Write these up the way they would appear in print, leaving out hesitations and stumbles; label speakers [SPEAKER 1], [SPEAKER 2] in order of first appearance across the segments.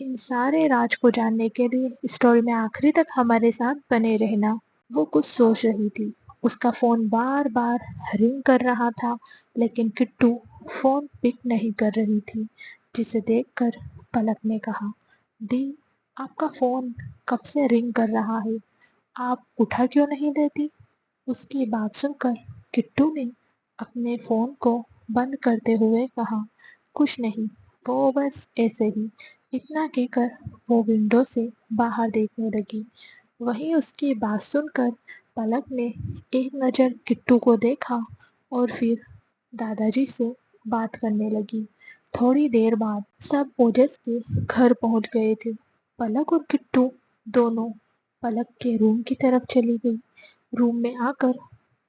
[SPEAKER 1] ان سارے راج کو جاننے کے لیے اسٹوری میں آخری تک ہمارے ساتھ بنے رہنا۔ وہ کچھ سوچ رہی تھی۔ اس کا فون بار بار رنگ کر رہا تھا، لیکن کٹو فون پک نہیں کر رہی تھی، جسے دیکھ کر پلک نے کہا، دی، آپ کا فون کب سے رنگ کر رہا ہے، آپ اٹھا کیوں نہیں لیتی؟ اس کی بات سن کر کٹو نے اپنے فون کو بند کرتے ہوئے کہا، کچھ نہیں، وہ بس ایسے ہی۔ اتنا کہہ کر وہ ونڈو سے باہر دیکھنے لگی۔ وہیں اس کی بات سن کر پلک نے ایک نظر کٹو کو دیکھا اور پھر دادا جی سے بات کرنے لگی۔ تھوڑی دیر بعد سب اوجس کے گھر پہنچ گئے تھے۔ پلک اور کٹو دونوں پلک کے روم کی طرف چلی گئی۔ روم میں آ کر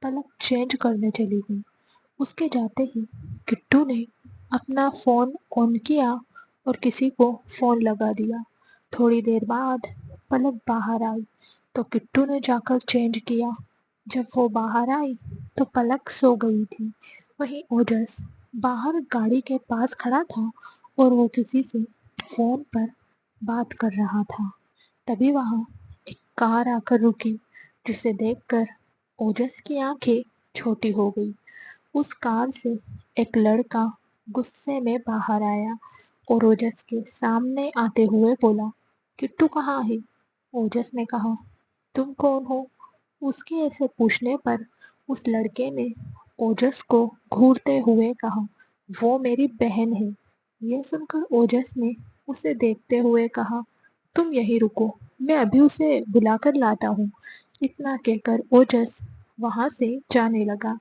[SPEAKER 1] پلک چینج کرنے چلی گئی۔ اس کے جاتے ہی کٹو نے اپنا فون آن کیا اور کسی کو فون لگا دیا۔ تھوڑی دیر بعد پلک باہر آئی تو کٹو نے جا کر چینج کیا۔ جب وہ باہر آئی تو پلک سو گئی تھی۔ وہیں اوجس باہر گاڑی کے پاس کھڑا تھا اور وہ کسی سے فون پر بات کر رہا تھا۔ تبھی وہاں ایک کار آ کر رکی، جسے دیکھ کر اوجس کی آنکھیں چھوٹی ہو گئی۔ اس کار سے ایک لڑکا غصے میں باہر آیا اور اوجس کے سامنے آتے ہوئے بولا، کٹو کہاں ہے؟ اوجس نے کہا، تم کون ہو؟ اس کے ایسے پوچھنے پر اس لڑکے نے اوجس کو گھورتے ہوئے کہا، وہ میری بہن ہے۔ یہ سن کر اوجس نے اسے دیکھتے ہوئے کہا، تم یہیں رکو، میں ابھی اسے بلا کر لاتا ہوں۔ اتنا کہہ کر اوجس وہاں سے جانے لگا۔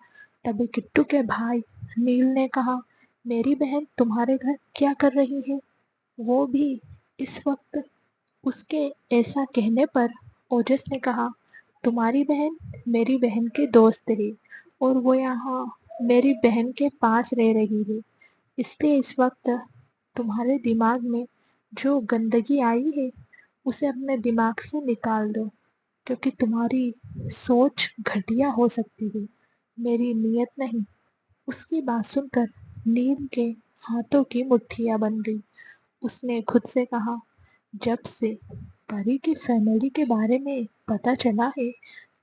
[SPEAKER 1] تبھی کٹو کے بھائی نیل نے کہا، میری بہن تمہارے گھر کیا کر رہی ہے؟ وہ بھی اس وقت۔ اس کے ایسا کہنے پر اوجس نے کہا، تمہاری بہن میری بہن کی دوست ہے اور وہ یہاں میری بہن کے پاس رہ رہی ہے، اس لیے اس وقت تمہارے دماغ میں جو گندگی آئی ہے اسے اپنے دماغ سے نکال دو، کیونکہ تمہاری سوچ گھٹیا ہو سکتی ہے، میری نیت نہیں۔ اس کی بات سن کر نیل کے ہاتھوں کی مٹھیاں بن گئی۔ اس نے خود سے کہا، جب سے پری کی فیملی کے بارے میں پتہ چلا ہے،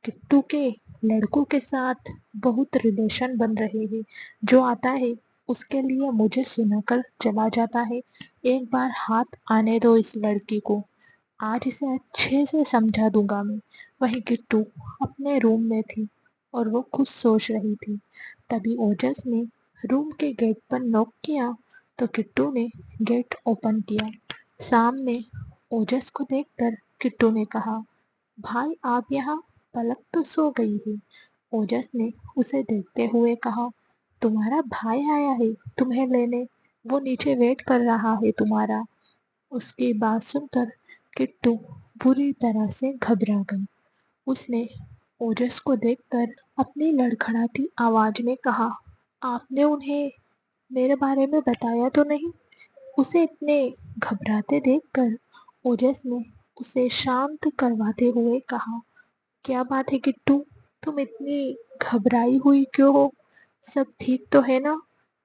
[SPEAKER 1] کٹو کے لڑکوں کے ساتھ بہت ریلیشن بن رہے ہیں، جو آتا ہے اس کے لیے مجھے سنا کر چلا جاتا ہے۔ ایک بار ہاتھ آنے دو اس لڑکی کو، آج اسے اچھے سے سمجھا دوں گا میں۔ وہیں کٹو اپنے روم میں تھی اور وہ خود سوچ رہی تھی۔ تبھی اوجس نے روم کے گیٹ پر نوک کیا تو کٹو نے گیٹ اوپن کیا۔ سامنے اوجس کو دیکھ کر کٹو نے کہا، بھائی آپ یہاں؟ پلک تو سو گئی ہے۔ اوجس نے اسے دیکھتے ہوئے کہا، تمہارا بھائی آیا ہے تمہیں لینے، وہ نیچے ویٹ کر رہا ہے تمہارا۔ اس کی بات سن کر کٹو بری طرح سے گھبرا گئی۔ اس نے اوجس کو دیکھ کر اپنی لڑکھڑاتی آواز میں کہا، آپ نے انہیں میرے بارے میں بتایا تو نہیں؟ اسے اتنے گھبراتے دیکھ کر اوجس نے اسے شانت کرواتے ہوئے کہا، کیا بات ہے کٹو، تم اتنی گھبرائی ہوئی کیوں ہو؟ سب ٹھیک تو ہے نا؟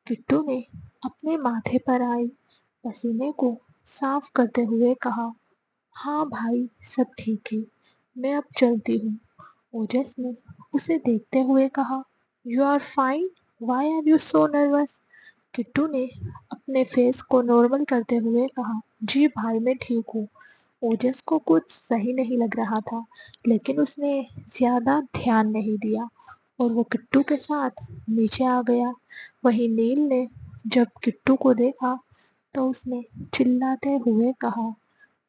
[SPEAKER 1] کٹو نے اپنے ماتھے پر آئے پسینے کو صاف کرتے ہوئے کہا، ہاں بھائی سب ٹھیک ہے، میں اب چلتی ہوں۔ اوجس نے اسے دیکھتے ہوئے کہا، you are fine, why are you so nervous? Kittu نے اپنے فیس کو نارمل کرتے ہوئے کہا، جی بھائی میں ٹھیک ہوں۔ اوجس کو کچھ صحیح نہیں لگ رہا تھا، لیکن اس نے زیادہ دھیان نہیں دیا اور وہ کٹو کے ساتھ نیچے آ گیا۔ وہیں نیل نے جب کٹو کو دیکھا تو اس نے چلاتے ہوئے کہا،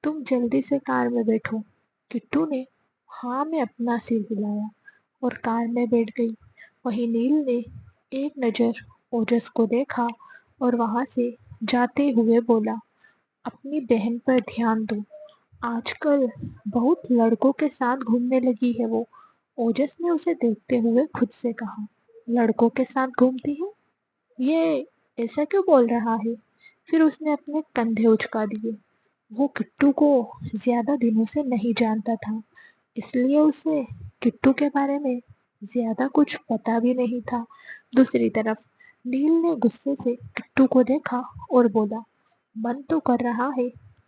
[SPEAKER 1] تم جلدی سے کار میں بیٹھو۔ کٹو نے ہاں میں اپنا سر ہلایا اور کار میں بیٹھ گئی۔ وہیں نیل نے ایک نظر اوجس کو دیکھا اور وہاں سے جاتے ہوئے بولا، اپنی بہن پر دھیان دو، آج کل بہت لڑکوں کے ساتھ گھومنے لگی ہے وہ۔ اوجس نے اسے دیکھتے ہوئے خود سے کہا، لڑکوں کے ساتھ گھومتی ہے؟ یہ ایسا کیوں بول رہا ہے؟ پھر اس نے اپنے کندھے اچکا دیے۔ وہ کٹو کو زیادہ دنوں سے نہیں جانتا تھا، اس لیے اسے کٹو کے بارے میں زیادہ کچھ پتا بھی نہیں تھا۔ دوسری طرف نیل نے غصے سے کٹو کو دیکھا اور بولا، من تو کر رہا ہے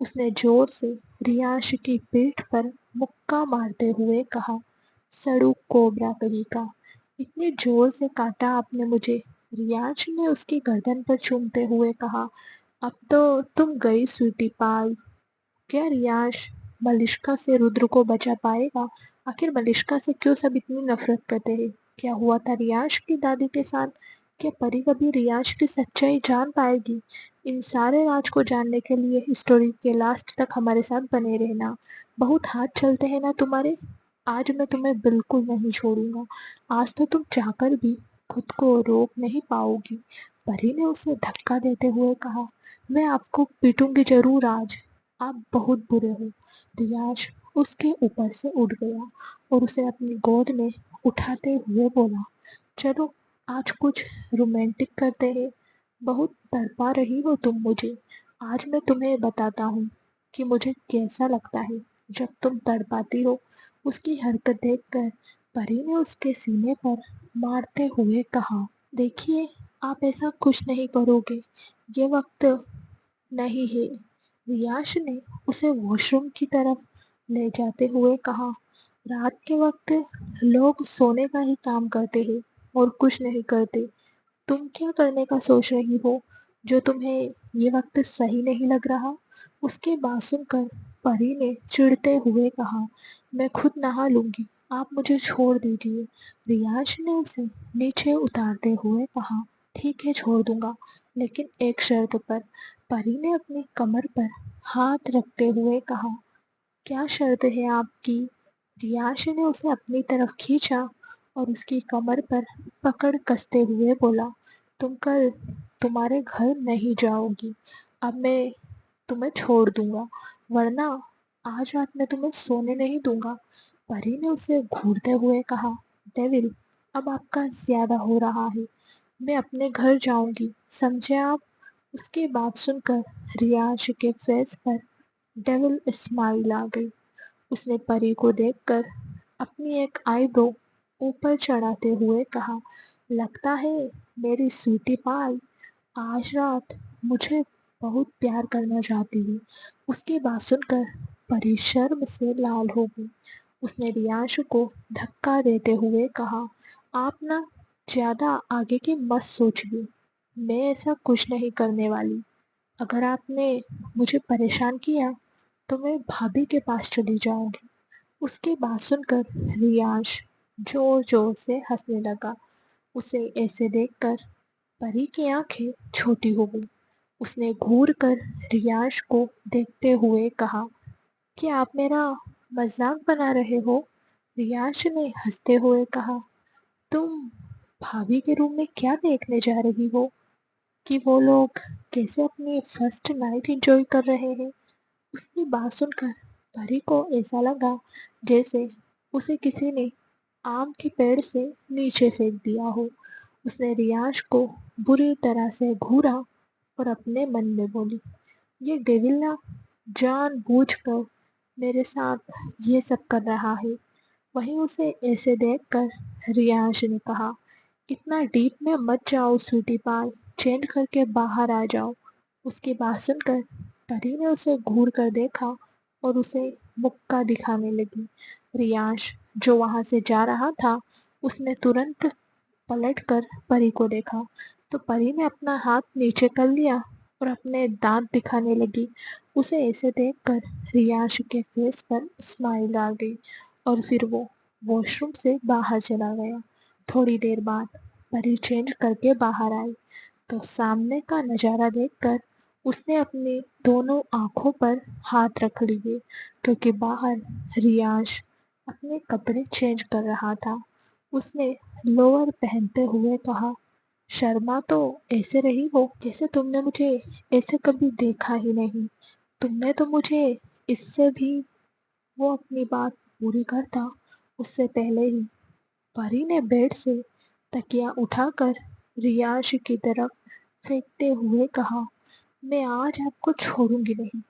[SPEAKER 1] اس نے زور سے ریاش کی پیٹھ پر مکہ مارتے ہوئے کہا، سڑو کوبرا کہیں کا، اتنی زور سے کاٹا آپ نے مجھے۔ ریاش نے اس کی گردن پر چومتے ہوئے کہا، اب تو تم گئی سویٹی پائی۔ کیا ریاش ملشکا سے رودر کو بچا پائے گا؟ آخر ملشکا سے کیوں سب اتنی نفرت کرتے ہیں؟ کیا ہوا تھا ریاش کی دادی کے ساتھ؟ کیا پری کبھی ریاش کی سچائی جان پائے گی؟ ان سارے راز کو جاننے کے لیے اسٹوری کے لاسٹ تک ہمارے ساتھ بنے رہنا۔ بہت ہاتھ چلتے ہیں نا تمہارے؟ آج میں تمہیں بالکل نہیں چھوڑوں گا۔ آج تو تم چاہ کر بھی خود کو روک نہیں پاؤ گی۔ پری نے اسے دھکا دیتے ہوئے کہا، میں آپ کو پیٹوں گی ضرور آج، آپ بہت برے ہو۔ ریاش اس کے اوپر سے اٹھ گیا اور اسے اپنی گود میں اٹھاتے ہوئے بولا، چلو آج کچھ رومانٹک کرتے ہیں۔ بہت تڑپا رہی ہو تم مجھے، آج میں تمہیں بتاتا ہوں کہ مجھے کیسا لگتا ہے جب تم تڑپاتی ہو۔ اس کی حرکت دیکھ کر پری نے اس کے سینے پر مارتے ہوئے کہا، دیکھیے آپ ایسا کچھ نہیں کرو گے، یہ وقت نہیں ہے۔ ریاش نے اسے واش روم کی طرف لے جاتے ہوئے کہا، رات کے وقت لوگ سونے کا ہی کام کرتے ہیں اور کچھ نہیں کرتے۔ تم کیا کرنے کا سوچ رہی ہو جو تمہیں یہ وقت صحیح نہیں لگ رہا؟ اس کی بات سن کر پری نے چڑھتے ہوئے کہا، میں خود نہا لوں گی، آپ مجھے چھوڑ دیجیے۔ ریاش نے اسے نیچے اتارتے ہوئے کہا، ٹھیک ہے چھوڑ دوں گا، لیکن ایک شرط پر۔ پری نے اپنی کمر پر ہاتھ رکھتے ہوئے کہا، کیا شرط ہے آپ کی؟ ریاش نے اسے اپنی طرف کھینچا اور اس کی کمر پر پکڑ کستے ہوئے بولا، تم کل تمہارے گھر نہیں جاؤ گی، اب میں تمہیں چھوڑ دوں گا، ورنہ آج رات میں تمہیں سونے نہیں دوں گا۔ پری نے اسے گھورتے ہوئے کہا، ڈیول اب آپ کا زیادہ ہو رہا ہے، میں اپنے گھر جاؤں گی، سمجھے آپ؟ اس کی بات سن کر ریاش کے فیس پر ڈیول اسمائل آ گئی۔ اس نے پری کو دیکھ کر اپنی ایک آئی برو اوپر چڑھاتے ہوئے کہا، لگتا ہے میری سویٹی پائی آج رات مجھے بہت پیار کرنا چاہتی ہے۔ اس کی بات سن کر پری شرم سے لال ہو گئی۔ اس نے ریاش کو دھکا دیتے ہوئے کہا، آپ نا زیادہ آگے کی مت سوچیے، میں ایسا کچھ نہیں کرنے والی۔ اگر آپ نے مجھے پریشان کیا تو میں بھابھی کے پاس چلی جاؤں گی۔ اس کی بات سن کر ریاش زور زور سے ہنسنے لگا۔ اسے ایسے دیکھ کر پری کی آنکھیں چھوٹی ہو گئی۔ اس نے گھور کر ریاش کو دیکھتے ہوئے کہا، کیا آپ میرا مذاق بنا رہے ہو؟ ریاش نے ہنستے ہوئے کہا، تم بھابھی کے روم میں کیا دیکھنے جا رہی ہو کہ وہ لوگ کیسے اپنی فرسٹ نائٹ انجوائے کر رہے ہیں؟ اس کی بات سن کر پری کو ایسا لگا جیسے اسے کسی نے آم کے پیڑ سے نیچے پھینک دیا ہو۔ اس نے ریاش کو بری طرح سے گھورا اور اپنے من میں بولی، یہ ڈیول نا جان بوجھ کر میرے ساتھ یہ سب کر رہا ہے۔ وہیں اسے ایسے دیکھ کر ریاش نے کہا، اتنا ڈیپ میں مت جاؤ سویٹی پائی، چینج کر کے باہر آ جاؤ۔ اس کی بات سن کر پری نے اسے گھور کر دیکھا اور اسے مکہ دکھانے لگی۔ ریاش جو وہاں سے جا رہا تھا، اس نے ترنت پلٹ کر پری کو دیکھا تو پری نے اپنا ہاتھ نیچے کر لیا اور اپنے دانت دکھانے لگی۔ اسے ایسے دیکھ کر ریاش کے فیس پر اسمائل آ گئی اور پھر وہ واش روم سے باہر چلا گیا۔ تھوڑی دیر بعد پری چینج کر کے باہر آئی تو سامنے کا نظارہ دیکھ کر اس نے اپنی دونوں آنکھوں پر ہاتھ رکھ لیے، کیونکہ باہر ریاش اپنے کپڑے چینج کر رہا تھا۔ اس نے لوور پہنتے ہوئے کہا، شرما تو ایسے رہی ہو جیسے تم نے مجھے ایسے کبھی دیکھا ہی نہیں، تم نے تو مجھے اس سے بھی۔ وہ اپنی بات پوری کرتا اس سے پہلے ہی پری نے بیڈ سے تکیا اٹھا کر ریاش کی طرف پھینکتے ہوئے کہا، میں آج آپ کو چھوڑوں گی نہیں،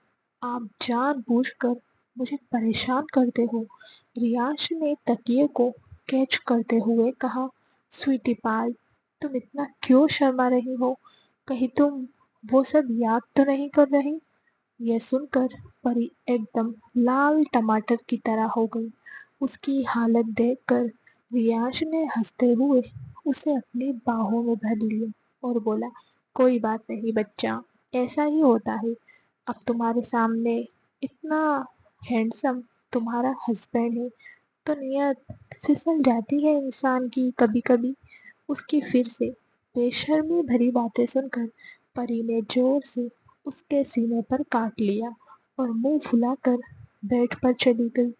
[SPEAKER 1] آپ جان بوجھ کر مجھے پریشان کرتے ہو۔ ریاش نے تکیے کو کیچ کرتے ہوئے کہا، سویٹی پائی تم اتنا کیوں شرما رہی ہو؟ کہیں تم وہ سب یاد تو نہیں کر رہی؟ یہ سن کر پری ایک دم لال ٹماٹر کی طرح ہو گئی۔ اس کی حالت دیکھ کر ریانش نے ہنستے ہوئے اسے اپنی باہوں میں بھر لیا اور بولا، کوئی بات نہیں بچہ، ایسا ہی ہوتا ہے۔ اب تمہارے سامنے اتنا ہینڈسم تمہارا ہسبینڈ ہے تو نیت پھسل جاتی ہے انسان کی کبھی کبھی۔ اس کی پھر سے بے شرمی بھری باتیں سن کر پری نے زور سے اس کے سینے پر کاٹ لیا اور منہ پھلا کر بیڈ پر چلی گئی۔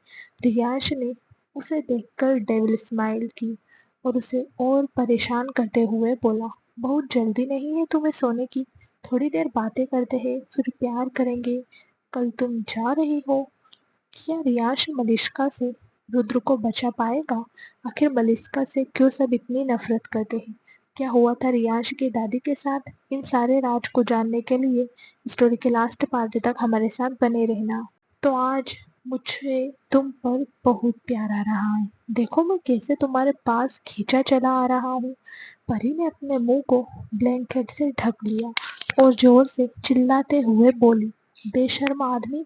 [SPEAKER 1] ریانش نے اسے دیکھ کر ڈیول اسمائل کی اور اسے اور پریشان کرتے ہوئے بولا، بہت جلدی نہیں ہے تمہیں سونے کی؟ تھوڑی دیر باتیں کرتے ہیں پھر پیار کریں گے۔ کل تم جا رہی ہو۔ کیا ریانش ملیشکا سے رودر کو بچا پائے گا؟ آخر ملیشکا سے کیوں سب اتنی نفرت کرتے ہیں؟ کیا ہوا تھا ریانش کی دادی کے ساتھ؟ ان سارے راز کو جاننے کے لیے اسٹوری کے لاسٹ پارٹ تک ہمارے ساتھ بنے رہنا۔ تو آج مجھے تم پر بہت پیار آ رہا ہے، دیکھو میں کیسے تمہارے پاس کھینچا چلا آ رہا ہوں۔ پری نے اپنے منہ کو بلینکٹ سے ڈھک لیا اور زور سے چلاتے ہوئے بولی، بے شرم آدمی،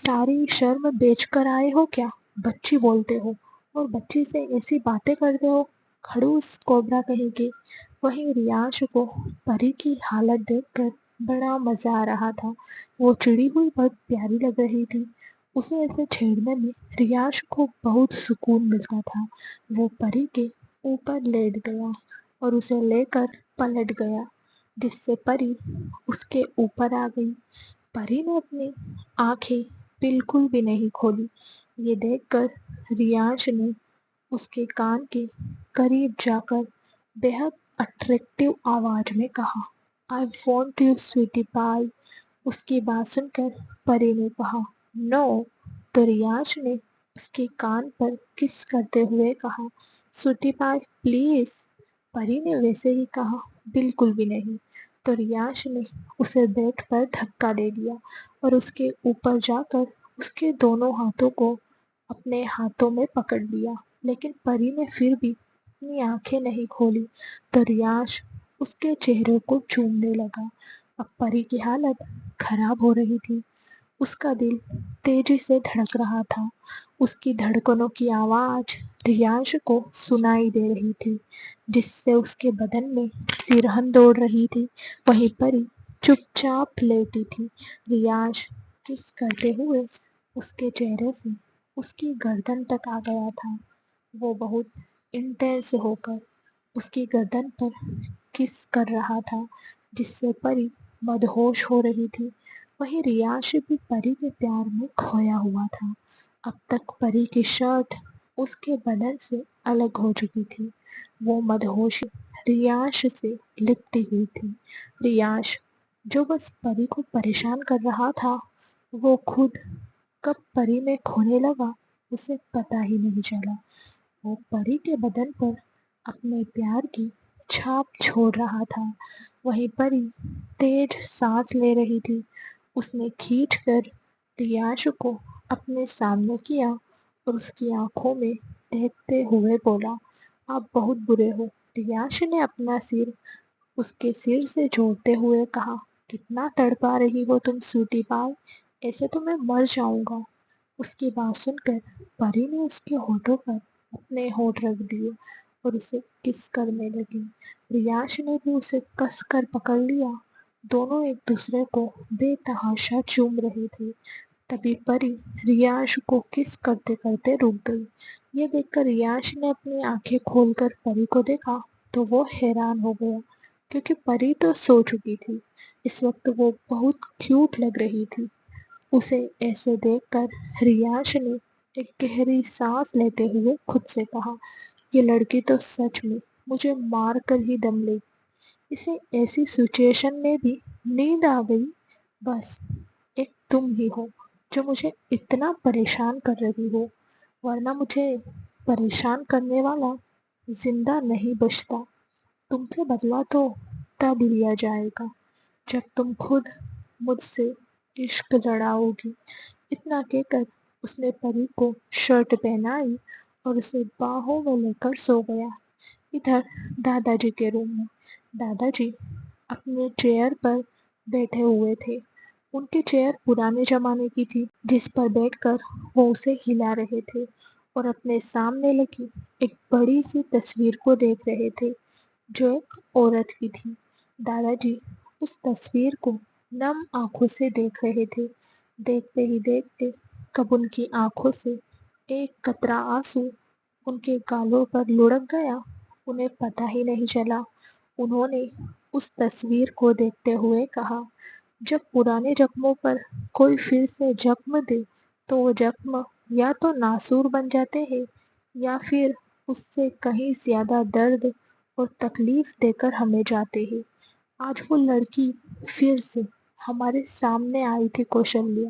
[SPEAKER 1] ساری شرم بیچ کر آئے ہو کیا؟ بچی بولتے ہو اور بچی سے ایسی باتیں کرتے ہو، کھڑوس کوبرا کہیں کے۔ وہیں ریانش کو پری کی حالت دیکھ کر بڑا مزہ آ رہا تھا۔ وہ چڑی ہوئی بہت پیاری لگ رہی تھی۔ اسے ایسے چھیڑنے میں ریانش کو بہت سکون ملتا تھا۔ وہ پری کے اوپر لیٹ گیا اور اسے لے کر پلٹ گیا، جس سے پری اس کے اوپر آ گئی۔ پری نے اپنی آنکھیں بالکل بھی نہیں کھولی۔ یہ دیکھ کر ریانش نے اس کے کان کے قریب جا کر بہت اٹریکٹیو آواز میں کہا، آئی وانٹ یو سویٹی پائی۔ اس کی بات سن کر پری نے کہا، نو۔ تو ریانش نے اس کے کان پر کس کرتے ہوئے کہا، سویٹی پائی پلیز۔ پری نے ویسے ہی کہا، بالکل بھی نہیں۔ تو ریانش نے اسے بیڈ پر دھکا دے دیا اور اس کے اوپر جا کر اس کے دونوں ہاتھوں کو اپنے ہاتھوں میں پکڑ لیا، لیکن پری نے پھر بھی اپنی آنکھیں نہیں کھولی۔ تو ریانش اس کے چہرے کو چومنے لگا۔ اب پری کی حالت خراب ہو رہی تھی۔ اس کا دل تیزی سے دھڑک رہا تھا۔ اس کی دھڑکنوں کی آواز ریانش کو سنائی دے رہی تھی، جس سے اس کے بدن میں سرہن دوڑ رہی تھی۔ وہیں پری چپ چاپ لیٹی تھی۔ ریانش کس کرتے ہوئے اس کے چہرے سے اس کی گردن تک آ گیا تھا۔ وہ بہت انٹینس ہو کر اس کی گردن پر کس کر رہا تھا، جس سے پری مدہوش ہو رہی تھی۔ وہیں ریانش بھی پری کے پیار میں کھویا ہوا تھا۔ اب تک پری کی شرٹ اس کے بدن سے الگ ہو چکی تھی۔ وہ مدہوشی ریانش سے لپٹی ہوئی تھی۔ ریانش جو بس پری کو پریشان کر رہا تھا، وہ خود کب پری میں کھونے لگا اسے پتہ ہی نہیں چلا۔ وہ پری کے بدن پر اپنے پیار کی چھاپ چھوڑ رہا تھا۔ وہیں پری تیز سانس لے رہی تھی۔ اس نے کھینچ کر ریانش کو اپنے سامنے کیا اور اس کی آنکھوں میں دیکھتے ہوئے بولا، آپ بہت برے ہو۔ ریانش نے اپنا سر اس کے سر سے جوڑتے ہوئے کہا، کتنا تڑپا رہی ہو تم سوٹی پائی، ایسے تو میں مر جاؤں گا۔ اس کی بات سن کر پری نے اس کے ہونٹوں پر اپنے ہونٹ رکھ دیے اور اسے کس کرنے لگی۔ ریانش نے بھی اسے کس کر پکڑ لیا۔ دونوں ایک دوسرے کو بے تحاشا چوم رہے تھے۔ تبھی پری ریانش کو کس کرتے کرتے رک گئی۔ یہ دیکھ کر ریانش نے اپنی آنکھیں کھول کر پری کو دیکھا تو وہ حیران ہو گیا، کیونکہ پری تو سو چکی تھی۔ اس وقت وہ بہت کیوٹ لگ رہی تھی۔ اسے ایسے دیکھ کر ریانش نے ایک گہری سانس لیتے ہوئے خود سے کہا، یہ لڑکی تو سچ میں مجھے مار کر ہی دم لے گی۔ اسے ایسی سچویشن میں بھی نیند آ گئی۔ بس ایک تم ہی ہو جو مجھے اتنا پریشان کر رہی ہو، ورنہ مجھے پریشان کرنے والا زندہ نہیں بچتا۔ تم سے بدلہ تو تب لیا جائے گا جب تم خود مجھ سے عشق لڑاؤ گی۔ اتنا کہہ کر اس نے پری کو شرٹ پہنائی اور اسے باہوں میں لے کر سو گیا۔ ادھر دادا جی کے روم میں دادا جی اپنے چیئر پر بیٹھے ہوئے تھے ان کی چیئر پرانے زمانے کی تھی جس پر بیٹھ کر وہ اسے ہلا رہے تھے اور اپنے سامنے لگی ایک بڑی سی تصویر کو دیکھ رہے تھے جو ایک عورت کی تھی۔ دادا جی اس تصویر کو نم آنکھوں سے دیکھ رہے تھے۔ دیکھتے ہی دیکھتے کب ان کی آنکھوں سے ایک قطرہ آنسو ان کے گالوں پر لڑک گیا، انہیں پتہ ہی نہیں چلا۔ انہوں نے اس تصویر کو دیکھتے ہوئے کہا، جب پرانے زخموں پر کوئی پھر سے زخم دے تو وہ زخم یا تو ناسور بن جاتے ہیں یا پھر اس سے کہیں زیادہ درد اور تکلیف دے کر ہمیں جاتے ہیں۔ آج وہ لڑکی پھر سے ہمارے سامنے آئی تھی کوشلیہ۔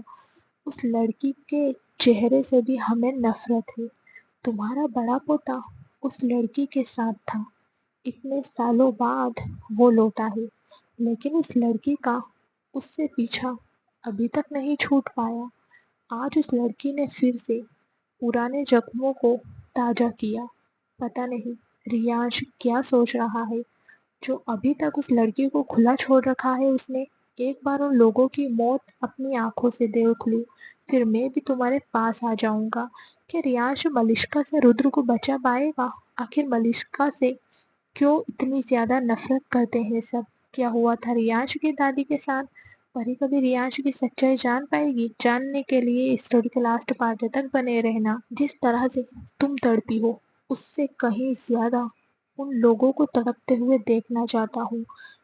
[SPEAKER 1] اس لڑکی کے چہرے سے بھی ہمیں نفرت ہے۔ تمہارا بڑا پوتا اس لڑکی کے ساتھ تھا، اتنے سالوں بعد وہ لوٹا ہے، لیکن اس لڑکی کا اس سے پیچھا ابھی تک نہیں چھوٹ پایا۔ آج اس لڑکی نے پھر سے پرانے زخموں کو تازہ کیا۔ پتہ نہیں ریانش کیا سوچ رہا ہے جو ابھی تک اس لڑکی کو کھلا چھوڑ رکھا ہے۔ اس نے ایک بار ان لوگوں کی موت اپنی آنکھوں سے دیکھ لوں، پھر میں بھی تمہارے پاس آ جاؤں گا۔ کہ ریانش ملشکا سے رودر کو بچا پائے گا؟ آخر ملشکا سے کیوں اتنی زیادہ نفرت کرتے ہیں سب؟ کیا ہوا تھا ریانش کی دادی کے ساتھ؟ پری کبھی ریانش کی سچائی جان پائے گی؟ جاننے کے لیے اس اسٹوری کے لاسٹ پارٹ تک بنے رہنا۔ جس طرح سے تم تڑپی ہو اس سے کہیں زیادہ ان لوگوں کو تڑپتے ہوئے دیکھنا چاہتا ہوں۔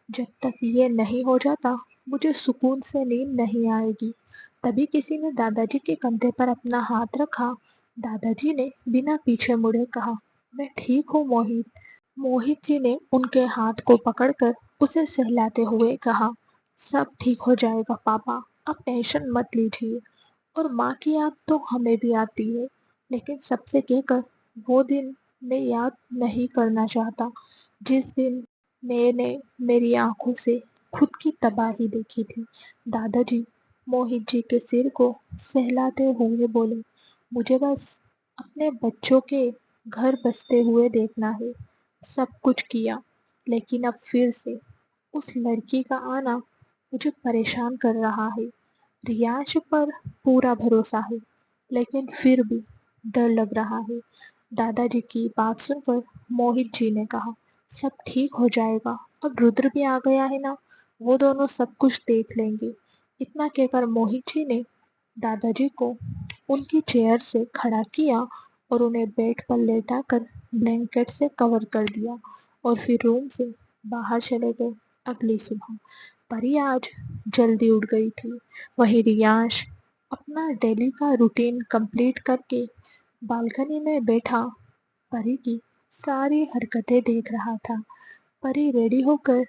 [SPEAKER 1] جب تک یہ نہیں ہو جاتا مجھے سکون سے نیند نہیں آئے گی۔ تبھی کسی نے دادا جی کے کندھے پر اپنا ہاتھ رکھا۔ دادا جی نے بنا پیچھے مڑے کہا، میں ٹھیک ہوں موہت۔ موہت جی نے ان کے ہاتھ کو پکڑ کر اسے سہلاتے ہوئے کہا، سب ٹھیک ہو جائے گا پاپا، آپ ٹینشن مت لیجیے۔ اور ماں کی یاد تو ہمیں بھی آتی ہے، لیکن سب سے کہہ کر وہ دن میں یاد نہیں کرنا چاہتا جس دن میں نے میری آنکھوں سے خود کی تباہی دیکھی تھی۔ دادا جی موہت جی کے سر کو سہلاتے ہوئے بولے، مجھے بس اپنے بچوں کے گھر بستے ہوئے دیکھنا ہے۔ سب کچھ کیا، لیکن اب پھر سے اس لڑکی کا آنا مجھے پریشان کر رہا ہے۔ ریانش پر پورا بھروسہ ہے، لیکن پھر بھی ڈر لگ رہا ہے۔ دادا جی کی بات سن کر موہت جی نے کہا، سب ٹھیک ہو جائے گا، اب رودر بھی آ گیا ہے نا، وہ دونوں سب کچھ دیکھ لیں گے۔ اتنا کہہ کر موہت جی نے دادا جی کو ان کی چیئر سے کھڑا کیا اور انہیں بیڈ پر لیٹا کر بلینکٹ سے کور کر دیا اور پھر روم سے باہر چلے گئے۔ اگلی صبح پری آج جلدی اٹھ گئی تھی، وہیں ریانش اپنا ڈیلی کا روٹین کمپلیٹ کر کے بالکنی میں بیٹھا پری کی ساری حرکتیں دیکھ رہا تھا۔ پری ریڈی ہو کر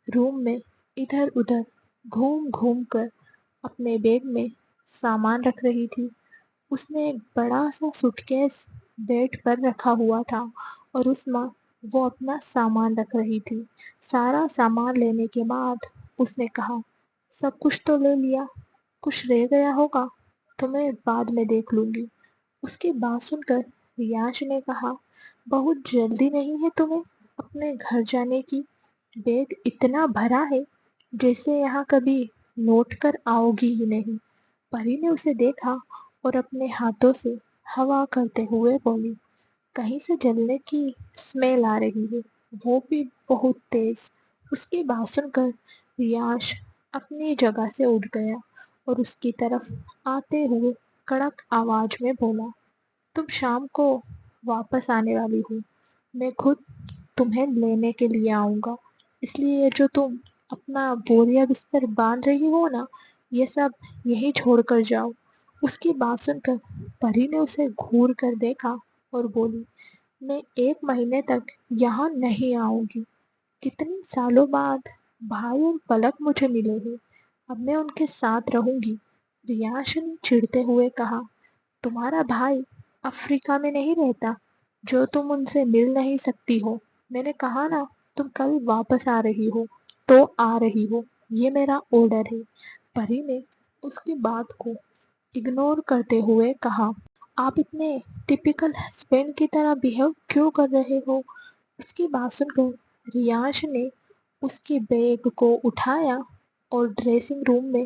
[SPEAKER 1] روم میں ادھر ادھر گھوم گھوم کر اپنے بیگ میں سامان رکھ رہی تھی۔ اس نے ایک بڑا سا سوٹ کیس بیڈ پر رکھا ہوا تھا اور اس میں وہ اپنا سامان رکھ رہی تھی۔ سارا سامان لینے کے بعد اس نے کہا، سب کچھ تو لے لیا، کچھ رہ گیا ہوگا تو میں بعد میں دیکھ لوں گی۔ اس کی بات سن کر ریانش نے کہا، بہت جلدی نہیں ہے تمہیں اپنے گھر جانے کی؟ بیگ اتنا بھرا ہے جیسے یہاں کبھی لوٹ کر آؤ گی ہی نہیں۔ پری نے اسے دیکھا اور اپنے ہاتھوں سے ہوا کرتے ہوئے بولی، کہیں سے جلنے کی اسمیل آ رہی ہے، وہ بھی بہت تیز۔ اس کی بات سن کر ریانش اپنی جگہ سے اٹھ گیا اور اس کی طرف آتے ہوئے کڑک آواز میں بولا، تم شام کو واپس آنے والی ہو، میں خود تمہیں لینے کے لیے آؤں گا، اس لیے جو تم اپنا بوریا بستر باندھ رہی ہو نا، یہ سب یہیں چھوڑ کر جاؤ۔ اس کی بات سن کر پری نے اسے گھور کر دیکھا اور بولی، میں 1 مہینے تک یہاں نہیں آؤں گی۔ کتنے سالوں بعد بھائی اور پلک مجھے ملے ہیں، اب میں ان کے ساتھ رہوں گی۔ ریانش نے چڑھتے ہوئے کہا، تمہارا بھائی افریقہ میں نہیں رہتا جو تم ان سے مل نہیں سکتی ہو؟ میں نے کہا نا تم کل واپس آ رہی ہو تو آ رہی ہو، یہ میرا آرڈر ہے۔ پری نے اس کی بات کو اگنور کرتے ہوئے کہا، آپ اتنے ٹپیکل ہسبینڈ کی طرح بیہیو کیوں کر رہے ہو؟ اس کی بات سن کر ریانش نے اس کی بیگ کو اٹھایا اور ڈریسنگ روم میں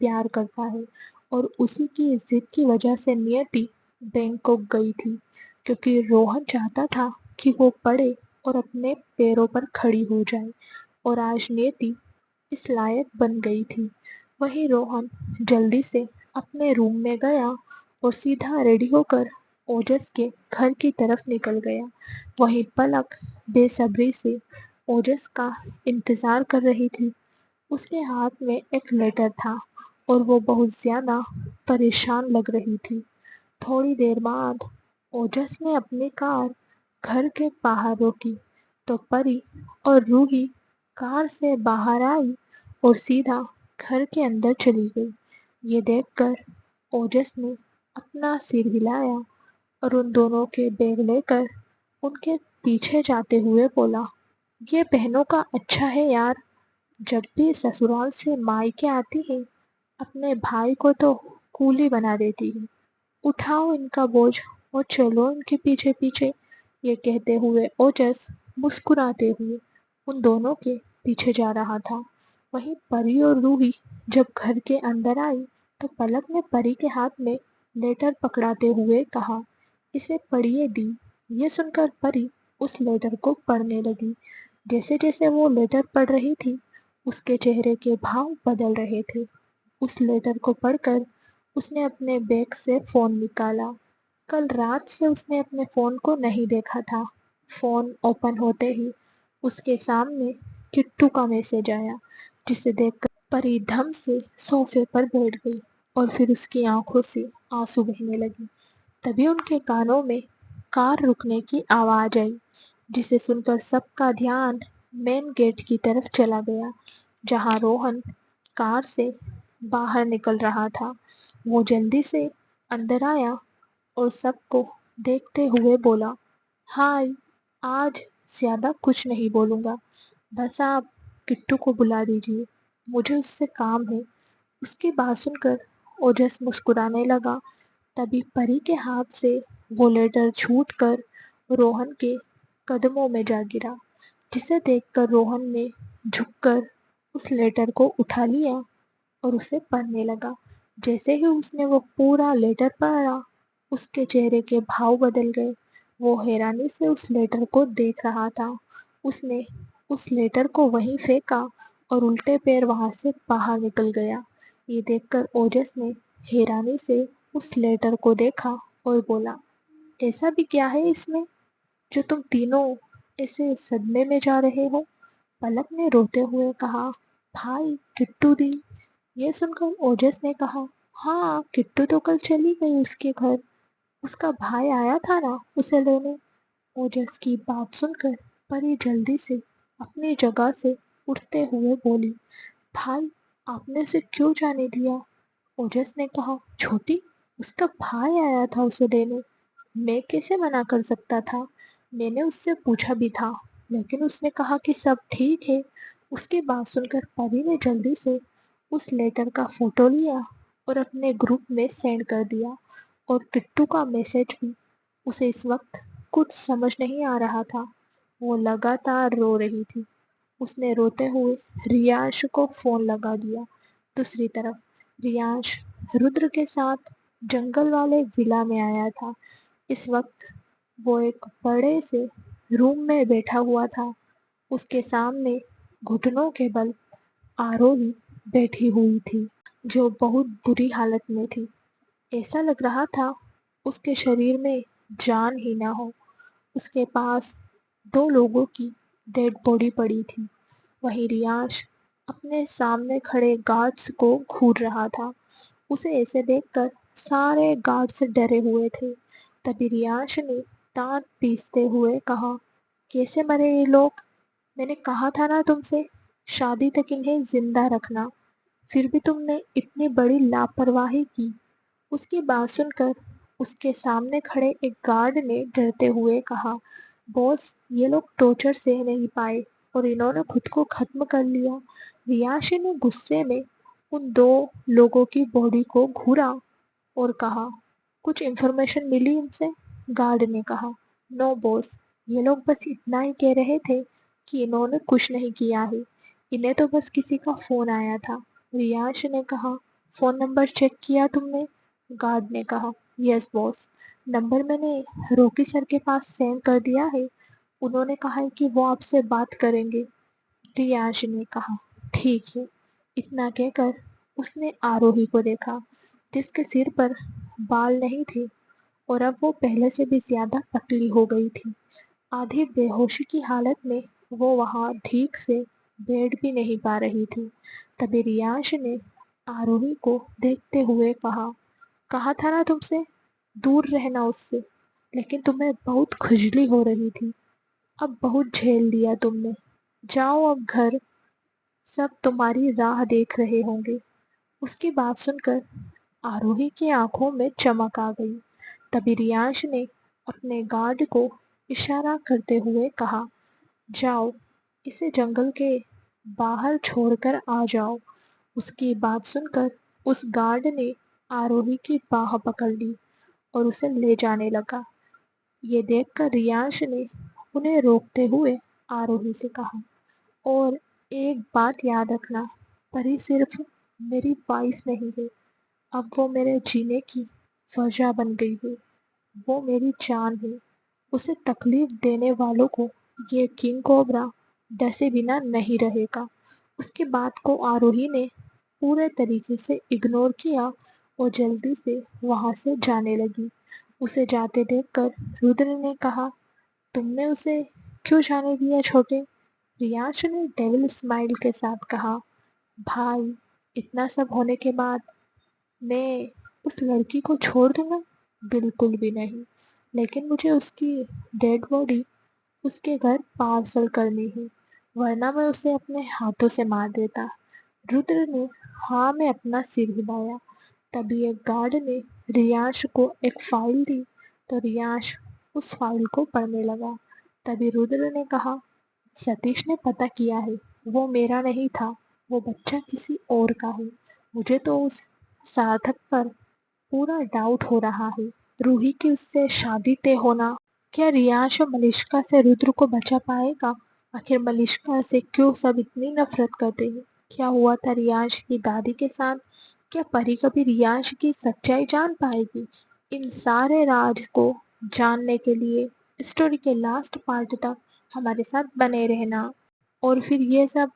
[SPEAKER 1] پیار کرتا ہے اور اسی کی ضد کی وجہ سے نیتی بینکاک گئی تھی، کیونکہ روہن چاہتا تھا کہ وہ پڑھے اور اپنے پیروں پر کھڑی ہو جائے، اور آج نیتی اس لائق بن گئی تھی۔ وہیں روہن جلدی سے اپنے روم میں گیا اور سیدھا ریڈی ہو کر اوجس کے گھر کی طرف نکل گیا۔ وہیں پلک بے صبری سے اوجس کا انتظار کر رہی تھی۔ اس کے ہاتھ میں ایک لیٹر تھا اور وہ بہت زیادہ پریشان لگ رہی تھی۔ تھوڑی دیر بعد اوجس نے اپنی کار گھر کے باہر روکی تو پری اور روحی کار سے باہر آئی اور سیدھا گھر کے اندر چلی گئی۔ یہ دیکھ کر اوجس نے اپنا سر ہلایا اور ان دونوں کے بیگ لے کر ان کے پیچھے جاتے ہوئے بولا، یہ بہنوں کا اچھا ہے یار، جب بھی سسرال سے مائکے آتی ہے اپنے بھائی کو تو کولی بنا دیتی ہے۔ اٹھاؤ ان کا بوجھ اور چلو ان کے پیچھے پیچھے۔ یہ کہتے ہوئے اوجس مسکراتے ہوئے ان دونوں کے پیچھے جا رہا تھا۔ وہیں پری اور روحی جب گھر کے اندر آئی تو پلک نے پری کے ہاتھ میں لیٹر پکڑاتے ہوئے کہا، اسے پڑھیے دی۔ یہ سن کر پری اس لیٹر کو پڑھنے لگی۔ جیسے جیسے وہ لیٹر پڑھ رہی تھی اس کے چہرے کے بھاؤ بدل رہے تھے۔ اس لیٹر کو پڑھ کر اس نے اپنے بیگ سے فون نکالا۔ کل رات سے اس نے اپنے فون کو نہیں دیکھا تھا۔ فون اوپن ہوتے ہی اس کے سامنے کٹو کا میسج آیا، جسے دیکھ کر پری دھم سے صوفے پر بیٹھ گئی اور پھر اس کی آنکھوں سے آنسو بہنے لگے۔ تبھی ان کے کانوں میں کار رکنے کی آواز آئی، جسے سن کر سب کا دھیان مین گیٹ کی طرف چلا گیا، جہاں روہن کار سے باہر نکل رہا تھا۔ وہ جلدی سے اندر آیا اور سب کو دیکھتے ہوئے بولا، ہائی، آج زیادہ کچھ نہیں بولوں گا، بس آپ کٹو کو بلا دیجیے، مجھے اس سے کام ہے۔ اس کی بات سن کر اوجس مسکرانے لگا۔ تبھی پری کے ہاتھ سے وہ لیٹر چھوٹ کر روہن کے قدموں میں جا گرا، جسے دیکھ کر روہن نے جھک کر اس لیٹر کو اٹھا لیا اور اسے پڑھنے لگا۔ جیسے ہی اس نے وہ پورا لیٹر پڑھا اس کے چہرے کے بھاؤ بدل گئے۔ وہ حیرانی سے اس لیٹر کو دیکھ رہا تھا۔ اس نے اس لیٹر کو وہیں پھینکا اور الٹے پیر وہاں سے باہر نکل گیا۔ یہ دیکھ کر اوجس نے حیرانی سے اس لیٹر کو دیکھا اور بولا، ایسا بھی کیا ہے اس میں جو تم تینوں ایسے صدمے میں جا رہے ہو؟ پلک نے روتے ہوئے کہا، بھائی کٹو دی۔ یہ سن کر اوجس نے کہا، ہاں کٹو تو کل چلی گئی اس کے گھر، اس کا بھائی آیا تھا نا اسے لینے۔ اوجس کی بات سن کر پری جلدی سے اپنی جگہ سے اٹھتے ہوئے بولی، بھائی آپ نے اسے کیوں جانے دیا؟ اوجس نے کہا، چھوٹی، اس کا بھائی آیا تھا اسے لینے، میں کیسے منع کر سکتا تھا؟ میں نے اس سے پوچھا بھی تھا لیکن اس نے کہا کہ سب ٹھیک ہے۔ اس کی بات سن کر پری نے جلدی سے اس لیٹر کا فوٹو لیا اور اپنے گروپ میں سینڈ کر دیا، اور کٹو کا میسج بھی۔ اسے اس وقت کچھ سمجھ نہیں آ رہا تھا، وہ لگاتار رو رہی تھی۔ اس نے روتے ہوئے ریانش کو فون لگا دیا۔ دوسری طرف ریانش رودر کے ساتھ جنگل والے ولا میں آیا تھا۔ اس وقت وہ ایک بڑے سے روم میں بیٹھا ہوا تھا۔ اس کے سامنے گھٹنوں کے بل آروہی بیٹھی ہوئی تھی، جو بہت بری حالت میں تھی۔ ایسا لگ رہا تھا اس کے شریر میں جان ہی نہ ہو۔ اس کے پاس دو لوگوں کی ڈیڈ باڈی پڑی تھی۔ وہیں ریانش اپنے سامنے کھڑے گارڈز کو گھور رہا تھا۔ اسے ایسے دیکھ کر سارے گارڈز ڈرے ہوئے تھے۔ تبھی ریانش نے دانت پیستے ہوئے کہا، کیسے مرے یہ لوگ؟ میں نے کہا تھا نا تم سے شادی تک انہیں زندہ رکھنا، پھر بھی تم نے اتنی بڑی لاپرواہی کی۔ اس کی بات سن کر اس کے سامنے کھڑے ایک گارڈ نے ڈرتے ہوئے کہا، باس یہ لوگ ٹارچر سہ نہیں پائے اور انہوں نے خود کو ختم کر لیا۔ ریانش نے غصے میں ان دو لوگوں کی باڈی کو گھورا اور کہا، کچھ انفارمیشن ملی ان سے؟ گارڈ نے کہا، نو باس، یہ لوگ بس اتنا ہی کہہ رہے تھے کہ انہوں نے کچھ نہیں کیا ہے، انہیں تو بس کسی کا فون آیا تھا۔ ریانش نے کہا، فون نمبر چیک کیا تم نے؟ گارڈ نے کہا۔ یس باس، نمبر میں نے روکی سر کے پاس سینڈ کر دیا ہے، انہوں نے کہا ہے کہ وہ آپ سے بات کریں گے۔ ریانش نے کہا۔ ٹھیک ہے۔ اتنا کہہ کر اس نے آروہی کو دیکھا جس کے سر پر بال نہیں تھے اور اب وہ پہلے سے بھی زیادہ پتلی ہو گئی تھی۔ آدھی بے ہوشی کی حالت میں وہ وہاں ٹھیک سے بیٹھ بھی نہیں پا رہی تھی۔ تبھی ریانش نے آروہی کو دیکھتے ہوئے کہا تھا نا تم سے دور رہنا اس سے، لیکن تمہیں بہت کھجلی ہو رہی تھی، اب بہت جھیل لیا تم نے، جاؤ اب گھر، سب تمہاری راہ دیکھ رہے ہوں گے۔ اس کی بات سن کر آروہی کی آنکھوں میں چمک آ گئی۔ تبھی ریانش نے اپنے گارڈ کو اشارہ کرتے ہوئے کہا، جاؤ اسے جنگل کے باہر چھوڑ کر آ جاؤ۔ اس کی بات سن کر اس گارڈ نے آروہی کی باہ پکڑ لی اور اسے لے جانے لگا۔ یہ دیکھ کر ریانش نے انہیں روکتے ہوئے آروہی سے کہا، اور ایک بات یاد رکھنا، پری صرف میری وائف نہیں ہے، اب وہ میرے جینے کی وجہ بن گئی ہے، وہ میری جان ہے، اسے تکلیف دینے والوں کو یہ کنگ کوبرا ڈسے بنا نہیں رہے گا۔ اس کی بات کو آروہی نے پورے طریقے سے اگنور کیا اور جلدی سے وہاں سے جانے لگی۔ اسے جاتے دیکھ کر رودر نے کہا، تم نے اسے کیوں جانے دیا چھوٹے؟ ریانش نے ڈیول اسمائل کے ساتھ کہا، بھائی اتنا سب ہونے کے بعد میں اس لڑکی کو چھوڑ دوں گا؟ بالکل بھی نہیں، لیکن مجھے اس کی ڈیڈ باڈی اس کے گھر پارسل کرنی ہے، ورنہ میں اسے اپنے ہاتھوں سے مار دیتا۔ رودر نے ہاں میں اپنا سر ہلایا۔ تبھی ایک گارڈ نے ریانش کو ایک فائل دی تو ریانش اس فائل کو پڑھنے لگا۔ تبھی رودر نے کہا، ستیش نے پتہ کیا ہے، وہ میرا نہیں تھا، وہ بچہ کسی اور کا ہے، مجھے تو اس سارتھک پر پورا ڈاؤٹ ہو رہا ہے، روحی کی اس سے شادی طے ہونا۔ کیا ریانش ملیشکا سے رودر کو بچا پائے گا؟ آخر ملیشکا سے کیوں سب اتنی نفرت کرتے ہیں؟ کیا ہوا تھا ریانش کی دادی کے ساتھ؟ کیا پری کبھی ریانش کی سچائی جان پائے گی؟ ان سارے راز کو جاننے کے لیے اسٹوری کے لاسٹ پارٹ تک ہمارے ساتھ بنے رہنا۔ اور پھر یہ سب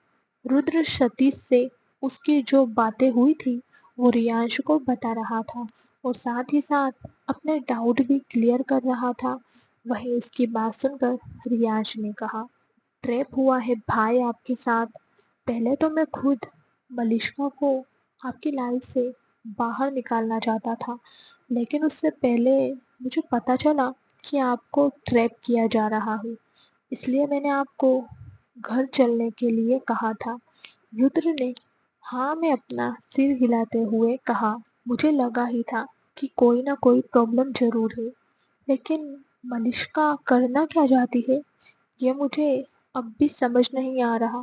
[SPEAKER 1] رودر ستیش سے اس کی جو باتیں ہوئی تھی وہ ریانش کو بتا رہا تھا اور ساتھ ہی ساتھ اپنے ڈاؤٹ بھی کلیئر کر رہا تھا۔ وہیں اس کی بات سن کر ریانش نے کہا، ٹریپ ہوا ہے بھائی آپ کے ساتھ، پہلے تو میں خود ملیشکا کو آپ کی لائف سے باہر نکالنا چاہتا تھا، لیکن اس سے پہلے مجھے پتا چلا کہ آپ کو ٹریپ کیا جا رہا ہے، اس لیے میں نے آپ کو گھر چلنے کے لیے کہا تھا۔ رودر نے ہاں میں اپنا سر ہلاتے ہوئے کہا، مجھے لگا ہی تھا کہ کوئی نہ کوئی پرابلم ضرور ہے، لیکن ملیشکا کرنا کیا چاہتی ہے یہ مجھے اب بھی سمجھ نہیں آ رہا۔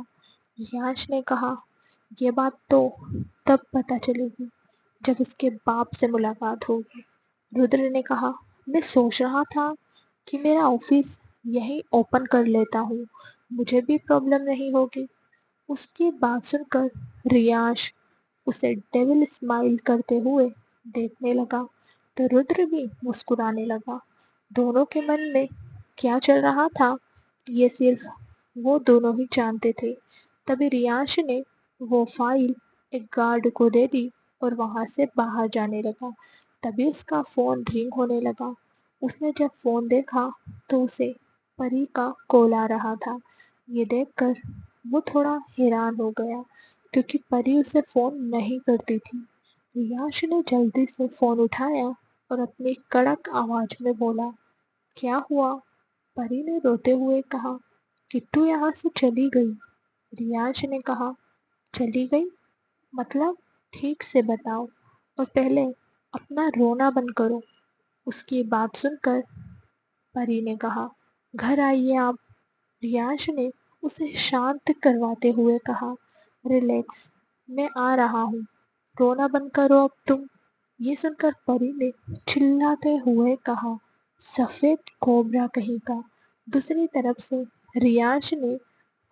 [SPEAKER 1] ریانش نے کہا، یہ بات تو تب پتہ چلے گی جب اس کے باپ سے ملاقات ہوگی۔ رودر نے کہا، میں سوچ رہا تھا کہ میرا آفس یہیں اوپن کر لیتا ہوں، مجھے بھی پرابلم نہیں ہوگی۔ اس کی بات سن کر ریانش اسے ڈیول اسمائل کرتے ہوئے دیکھنے لگا تو رودر بھی مسکرانے لگا۔ دونوں کے من میں کیا چل رہا تھا یہ صرف وہ دونوں ہی جانتے تھے۔ تبھی ریانش نے وہ فائل ایک گارڈ کو دے دی اور وہاں سے باہر جانے لگا۔ تبھی اس کا فون رنگ ہونے لگا۔ اس نے جب فون دیکھا تو اسے پری کا کال آ رہا تھا۔ یہ دیکھ کر وہ تھوڑا حیران ہو گیا کیونکہ پری اسے فون نہیں کرتی تھی۔ ریانش نے جلدی سے فون اٹھایا اور اپنی کڑک آواز میں بولا، کیا ہوا؟ پری نے روتے ہوئے کہا، کٹو یہاں سے چلی گئی۔ ریانش نے کہا، چلی گئی؟ مطلب ٹھیک سے بتاؤ اور پہلے اپنا رونا بند کرو۔ اس کی بات سن کر پری نے کہا، گھر آئیے آپ۔ ریانش نے اسے شانت کرواتے ہوئے کہا، ریلیکس، میں آ رہا ہوں، رونا بند کرو اب تم۔ یہ سن کر پری نے چلاتے ہوئے کہا، سفید کوبرا کہیں کا۔ دوسری طرف سے ریانش نے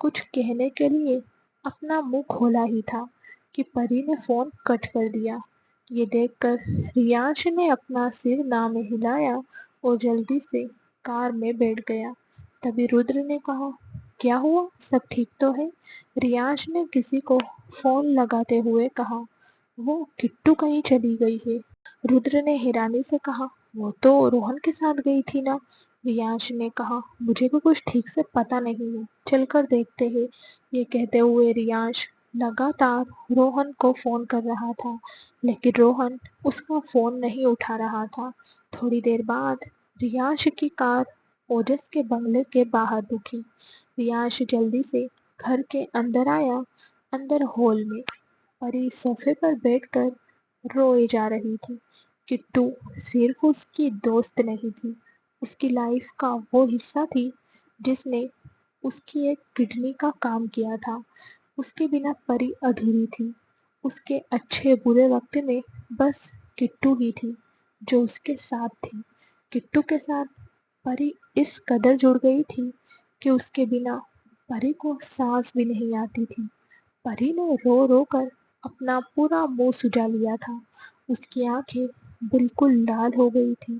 [SPEAKER 1] کچھ کہنے کے لیے اپنا منہ کھولا ہی تھا کہ پری نے فون کٹ کر دیا۔ یہ دیکھ کر ریانش نے اپنا سر نہ میں ہلایا اور جلدی سے کار میں بیٹھ گیا۔ تبھی رودر نے کہا، کیا ہوا، سب ٹھیک تو ہے؟ ریانش نے کسی کو فون لگاتے ہوئے کہا، وہ کٹو کہیں چلی گئی ہے۔ رودر نے حیرانی سے کہا، وہ تو روہن کے ساتھ گئی تھی نا؟ ریانش نے کہا، مجھے بھی کچھ ٹھیک سے پتا نہیں ہے، چل کر دیکھتے ہیں۔ یہ کہتے ہوئے ریانش لگاتار روہن کو فون کر رہا تھا، لیکن روہن اس کا فون نہیں اٹھا رہا تھا۔ تھوڑی دیر بعد ریانش کی کار اوجس کے بنگلے کے باہر رکی۔ ریانش جلدی سے گھر کے اندر آیا۔ اندر ہال میں پری صوفے پر بیٹھ کر روئے جا رہی تھی۔ کٹو صرف اس کی دوست نہیں تھی، اس کی لائف کا وہ حصہ تھی جس نے اس کی ایک کڈنی کا کام کیا تھا۔ اس کے بنا پری ادھوری تھی۔ اس کے اچھے برے وقت میں بس کٹو ہی تھی جو اس کے ساتھ تھی۔ کٹو کے ساتھ پری اس قدر جڑ گئی تھی کہ اس کے بنا پری کو سانس بھی نہیں آتی تھی۔ پری نے رو رو کر اپنا پورا منہ سجا لیا تھا، اس کی آنکھیں بالکل لال ہو گئی تھی۔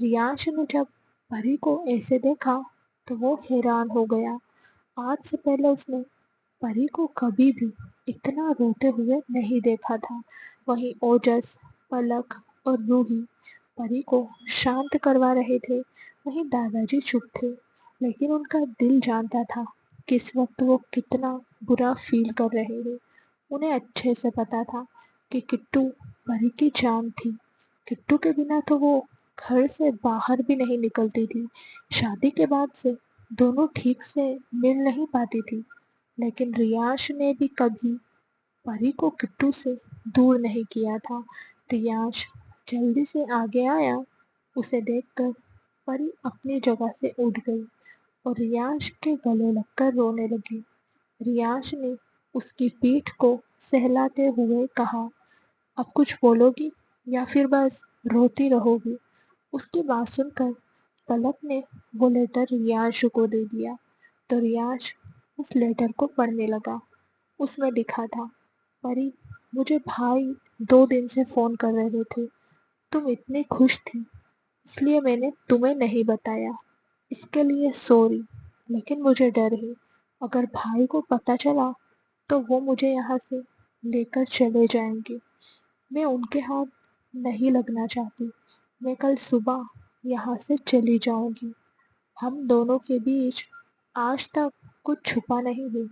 [SPEAKER 1] ریانش نے جب پری کو ایسے دیکھا تو وہ حیران ہو گیا۔ آج سے پہلے اس نے پری کو کبھی بھی اتنا روتے ہوئے نہیں دیکھا تھا۔ وہیں اوجس، پلک اور روحی پری کو شانت کروا رہے تھے، وہیں دادا جی چپ تھے، لیکن ان کا دل جانتا تھا کہ اس وقت وہ کتنا برا فیل کر رہے ہیں۔ انہیں اچھے سے پتا تھا کہ کٹو پری کی جان تھی۔ کٹو کے بنا تو وہ گھر سے باہر بھی نہیں نکلتی تھی۔ شادی کے بعد سے دونوں ٹھیک سے مل نہیں پاتی تھی، لیکن ریانش نے بھی کبھی پری کو کٹو سے دور نہیں کیا تھا۔ ریانش جلدی سے آگے آیا۔ اسے دیکھ کر پری اپنی جگہ سے اٹھ گئی اور ریانش کے گلے لگ کر رونے لگی۔ ریانش نے اس کی پیٹھ کو سہلاتے ہوئے کہا، اب کچھ بولو گی یا پھر بس روتی رہو گی؟ اس کی بات سن کر پلک نے وہ لیٹر ریانش کو دے دیا تو ریانش اس لیٹر کو پڑھنے لگا۔ اس میں لکھا تھا، پری، مجھے بھائی 2 دن سے فون کر رہے تھے، تم اتنی خوش تھی، اس لیے میں نے تمہیں نہیں بتایا، اس کے لیے سوری، لیکن مجھے ڈر ہے اگر بھائی کو پتہ چلا تو وہ مجھے یہاں سے لے کر چلے جائیں گے۔ میں ان کے ہاتھ نہیں لگنا چاہتی۔ میں کل صبح یہاں سے چلی جاؤں گی۔ ہم دونوں کے بیچ آج تک کچھ چھپا نہیں ہے،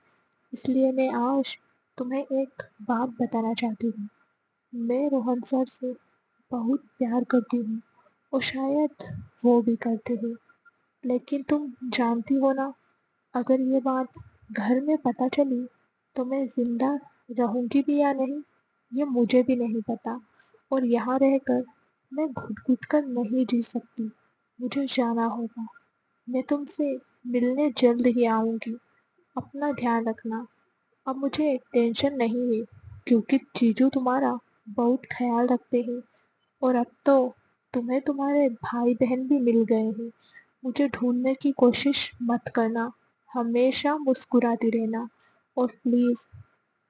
[SPEAKER 1] اس لیے میں آج تمہیں ایک بات بتانا چاہتی ہوں۔ میں روہن سر سے بہت پیار کرتی ہوں اور شاید وہ بھی کرتے ہیں، لیکن تم جانتی ہو نا، اگر یہ بات گھر میں پتہ چلی تو میں زندہ رہوں گی بھی یا نہیں، یہ مجھے بھی نہیں پتا، اور یہاں رہ کر میں گھٹ گھٹ کر نہیں جی سکتی، مجھے جانا ہوگا۔ میں تم سے ملنے جلد ہی آؤں گی، اپنا دھیان رکھنا۔ اب مجھے ٹینشن نہیں ہے کیونکہ جیجو تمہارا بہت خیال رکھتے ہیں، اور اب تو تمہیں تمہارے بھائی بہن بھی مل گئے ہیں۔ مجھے ڈھونڈنے کی کوشش مت کرنا، ہمیشہ مسکراتی رہنا، اور پلیز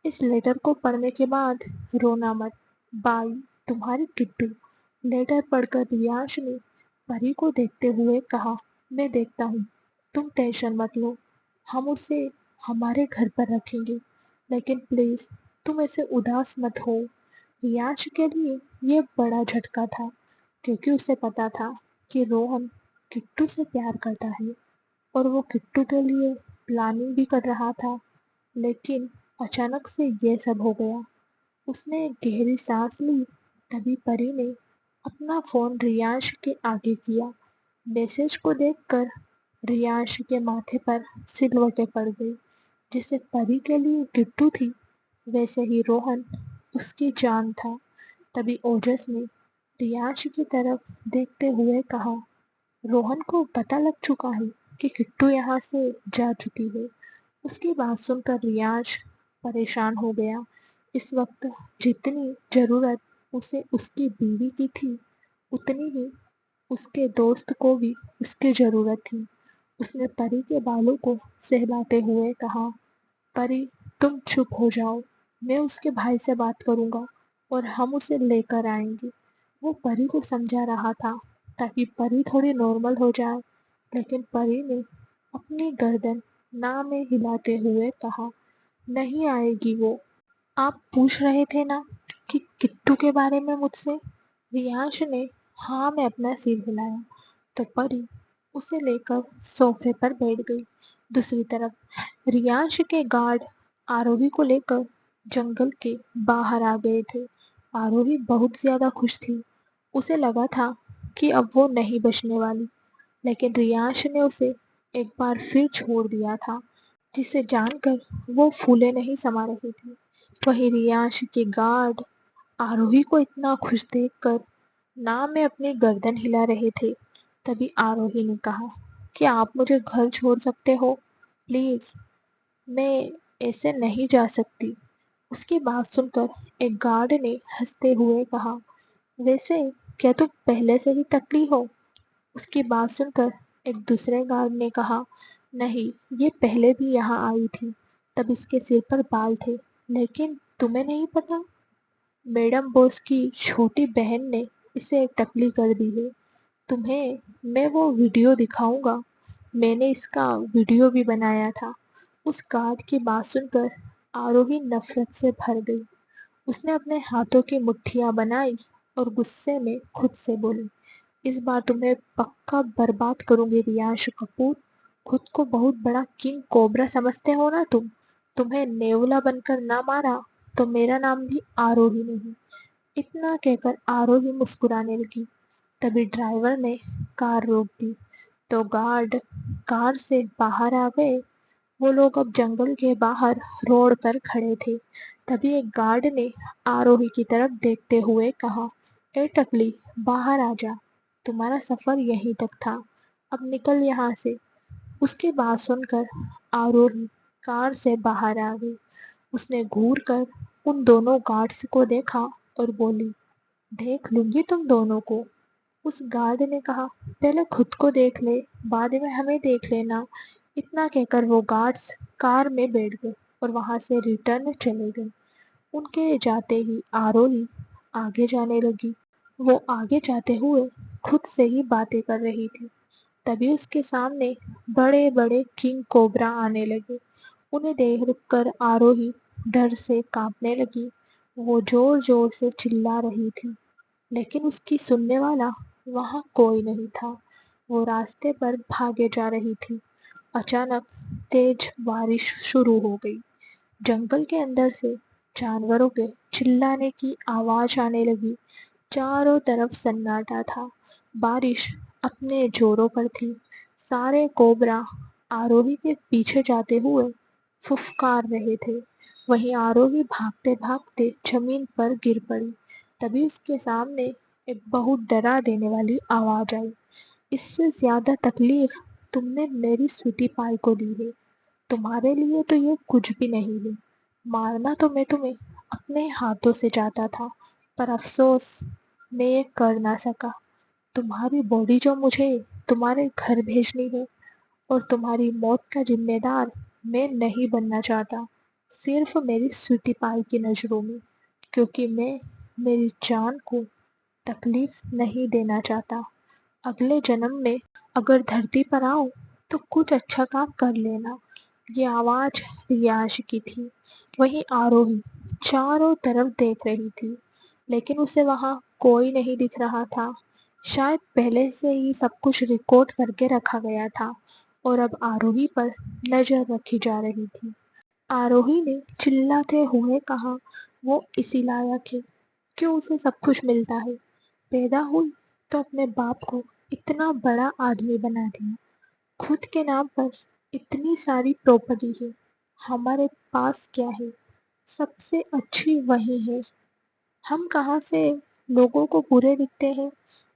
[SPEAKER 1] اس لیٹر کو پڑھنے کے بعد رونا مت۔ بائی، تمہاری کٹو۔ لیٹر پڑھ کر ریانش نے پری کو دیکھتے ہوئے کہا، میں دیکھتا ہوں، تم ٹینشن مت لو، ہم اسے ہمارے گھر پر رکھیں گے، لیکن پلیز تم ایسے اداس مت ہو۔ ریانش کے لیے یہ بڑا جھٹکا تھا کیونکہ اسے پتا تھا کہ روہن کٹو سے پیار کرتا ہے اور وہ کٹو کے لیے پلاننگ بھی کر رہا تھا، لیکن اچانک سے یہ سب ہو گیا۔ اس نے گہری سانس لی، تبھی پری نے اپنا فون ریانش کے آگے کیا۔ میسج کو دیکھ کر ریانش کے ماتھے پر سلوٹیں پڑ گئی۔ جیسے پری کے لیے کٹو تھی، ویسے ہی روہن اس کی جان تھا۔ تبھی اوجس نے ریانش کی طرف دیکھتے ہوئے کہا، روہن کو پتہ لگ چکا ہے کہ کٹو یہاں سے جا چکی ہے۔ اس کی بات سن کر ریانش پریشان ہو گیا۔ اس وقت جتنی ضرورت اسے اس کی بیوی کی تھی، اتنی ہی اس کے دوست کو بھی اس کی ضرورت تھی۔ اس نے پری کے بالوں کو سہلاتے ہوئے کہا، پری، تم چپ ہو جاؤ، میں اس کے بھائی سے بات کروں گا اور ہم اسے لے کر آئیں گے۔ وہ پری کو سمجھا رہا تھا تاکہ پری تھوڑی نارمل ہو جائے، لیکن پری نے اپنی گردن نہ میں ہلاتے ہوئے کہا، نہیں آئے گی وہ۔ آپ پوچھ رہے تھے نا کہ کٹو کے بارے میں مجھ سے؟ ریانش نے ہاں میں اپنا سر ہلایا تو پری اسے لے کر صوفے پر بیٹھ گئی۔ دوسری طرف ریانش کے گارڈ آروہی کو لے کر جنگل کے باہر آ گئے تھے۔ آروہی بہت زیادہ خوش تھی، اسے لگا تھا کہ اب وہ نہیں بچنے والی، لیکن ریانش نے اسے ایک بار پھر چھوڑ دیا تھا، جسے جان کر وہ پھولے نہیں سما رہی تھی۔ وہیں ریانش کے گارڈ آروہی کو اتنا خوش دیکھ کر نہ میں اپنی گردن ہلا رہے تھے۔ تبھی آروہی نے کہا، کیا آپ مجھے گھر چھوڑ سکتے ہو پلیز؟ میں ایسے نہیں جا سکتی۔ اس کی بات سن کر ایک گارڈ نے ہنستے ہوئے کہا، ویسے کیا تم پہلے سے ہی ٹکلی ہو؟ اس کی بات سن کر ایک دوسرے گارڈ نے کہا، نہیں، یہ پہلے بھی یہاں آئی تھی، تب اس کے سر پر بال تھے، لیکن تمہیں نہیں پتا؟ میڈم بوس کی چھوٹی بہن نے اسے ٹکلی کر دی ہے۔ تمہیں میں وہ ویڈیو دکھاؤں گا، میں نے اس کا ویڈیو بھی بنایا تھا۔ اس گارڈ کی بات سن کر آروہی نفرت سے بھر گئی۔ اس نے اپنے ہاتھوں کی مٹھیاں بنائی اور غصے میں خود سے بولی، اس بار تمہیں پکا برباد کروں گی ریانش کپور۔ خود کو بہت بڑا کنگ کوبرا سمجھتے ہو نا تم؟ تمہیں نیولا بن کر نہ مارا تو میرا نام بھی آروہی نہیں۔ اتنا کہہ کر آروہی مسکرانے لگی۔ تبھی ڈرائیور نے کار روک دی تو گارڈ کار سے باہر آ گئے۔ وہ لوگ اب جنگل کے باہر روڈ پر کھڑے تھے۔ تبھی ایک گارڈ نے آروہی کی طرف دیکھتے ہوئے کہا، اے ٹکلی، باہر آ جا، تمہارا سفر یہیں تک تھا، اب نکل یہاں سے۔ اس کی بات سن کر آروہی کار سے باہر آ گئی۔ اس نے گھور کر ان دونوں گارڈز کو دیکھا اور بولی، دیکھ لوں گی تم دونوں کو۔ اس گارڈ نے کہا، پہلے خود کو دیکھ لے، بعد میں ہمیں دیکھ لینا۔ اتنا کہہ کر وہ گارڈز کار میں بیٹھ گئے اور وہاں سے ریٹرن چلے گئے۔ ان کے جاتے ہی آروہی آگے جانے لگی۔ وہ آگے جاتے ہوئے خود سے ہی باتیں کر رہی تھی۔ تبھی اس کے سامنے بڑے بڑے کنگ کوبرا آنے لگے۔ انہیں دیکھ کر آروہی ڈر سے کانپنے لگی۔ وہ زور زور سے چلا رہی تھی، لیکن اس کی سننے والا وہاں کوئی نہیں تھا۔ وہ راستے پر بھاگے جا رہی تھی۔ اچانک تیز بارش شروع ہو گئی۔ جنگل کے اندر سے جانوروں کے چلانے کی آواز آنے لگی۔ چاروں طرف سناٹا تھا، بارش اپنے جوڑوں پر تھی۔ سارے کوبرا آروہی کے پیچھے جاتے ہوئے پھپکار رہے تھے۔ وہیں آروہی بھاگتے بھاگتے زمین پر گر پڑی۔ تبھی اس کے سامنے ایک بہت ڈرا دینے والی آواز آئی، اس سے زیادہ تکلیف تم نے میری سویٹی پائی کو دی ہے، تمہارے لیے تو یہ کچھ بھی نہیں ہے۔ مارنا تو میں تمہیں اپنے ہاتھوں سے چاہتا تھا، پر افسوس میں یہ کر نہ سکا۔ تمہاری باڈی جو مجھے تمہارے گھر بھیجنی ہے، اور تمہاری موت کا ذمہ دار میں نہیں بننا چاہتا، صرف میری سویٹی پائی کی نظروں میں، کیونکہ میں میری جان کو تکلیف نہیں دینا چاہتا۔ اگلے جنم میں اگر دھرتی پر آؤں تو کچھ اچھا کام کر لینا۔ یہ آواز ریانش کی تھی۔ وہیں آروہی چاروں طرف دیکھ رہی تھی، لیکن اسے وہاں کوئی نہیں دکھ رہا تھا۔ شاید پہلے سے ہی سب کچھ ریکارڈ کر کے رکھا گیا تھا اور اب آروہی پر نظر رکھی جا رہی تھی۔ آروہی نے چلاتے ہوئے کہا، وہ اسی لائق ہے، کیوں اسے سب کچھ ملتا ہے؟ پیدا ہوئی تو اپنے باپ کو اتنا بڑا آدمی بنا دیا، خود کے نام پر اتنی ساری پراپرٹی ہے، ہمارے پاس کیا ہے؟ سب سے اچھی وہی ہے، ہم کہاں سے لوگوں کو برے دکھتے ہیں۔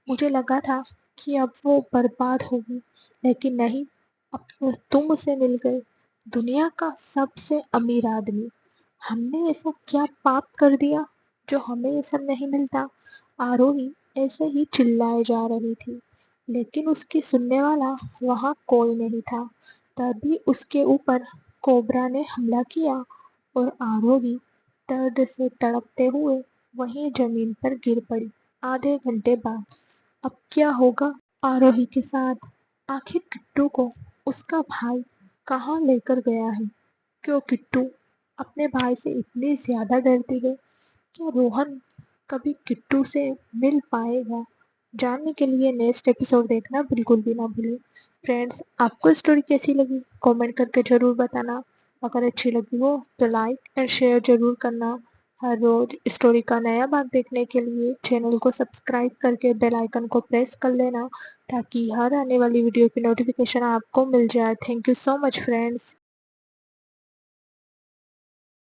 [SPEAKER 1] مجھے لگا تھا کہ اب وہ برباد ہوگی، لیکن نہیں، اب تو تم اسے مل گئے، دنیا کا سب سے امیر آدمی۔ ہم نے ایسا کیا پاپ کر دیا جو ہمیں یہ سب نہیں ملتا؟ آروہی ایسے ہی چلائے جا رہی تھی، لیکن اس کی سننے والا وہاں کوئی نہیں تھا۔ تبھی اس کے اوپر کوبرا نے حملہ کیا اور آروہی درد سے تڑپتے ہوئے وہیں زمین پر گر پڑی۔ آدھے گھنٹے بعد اب کیا ہوگا آروہی کے ساتھ؟ آخر کٹو کو اس کا بھائی کہاں لے کر گیا ہے؟ کیوں کٹو اپنے بھائی سے اتنی زیادہ ڈرتی ہے؟ کیا روہن کبھی کٹو سے مل پائے گا؟ جاننے کے لیے نیکسٹ ایپیسوڈ دیکھنا بالکل بھی نہ بھولیں۔ فرینڈس، آپ کو اسٹوری کیسی لگی کامنٹ کر کے ضرور بتانا۔ اگر اچھی لگی ہو تو لائک اینڈ شیئر ضرور کرنا۔ ہر روز اسٹوری کا نیا بھاگ دیکھنے کے لیے چینل کو سبسکرائب کر کے بیل آئیکن کو پریس کر لینا تاکہ ہر آنے والی ویڈیو کی نوٹیفیکیشن آپ کو مل جائے۔ Thank you so much friends.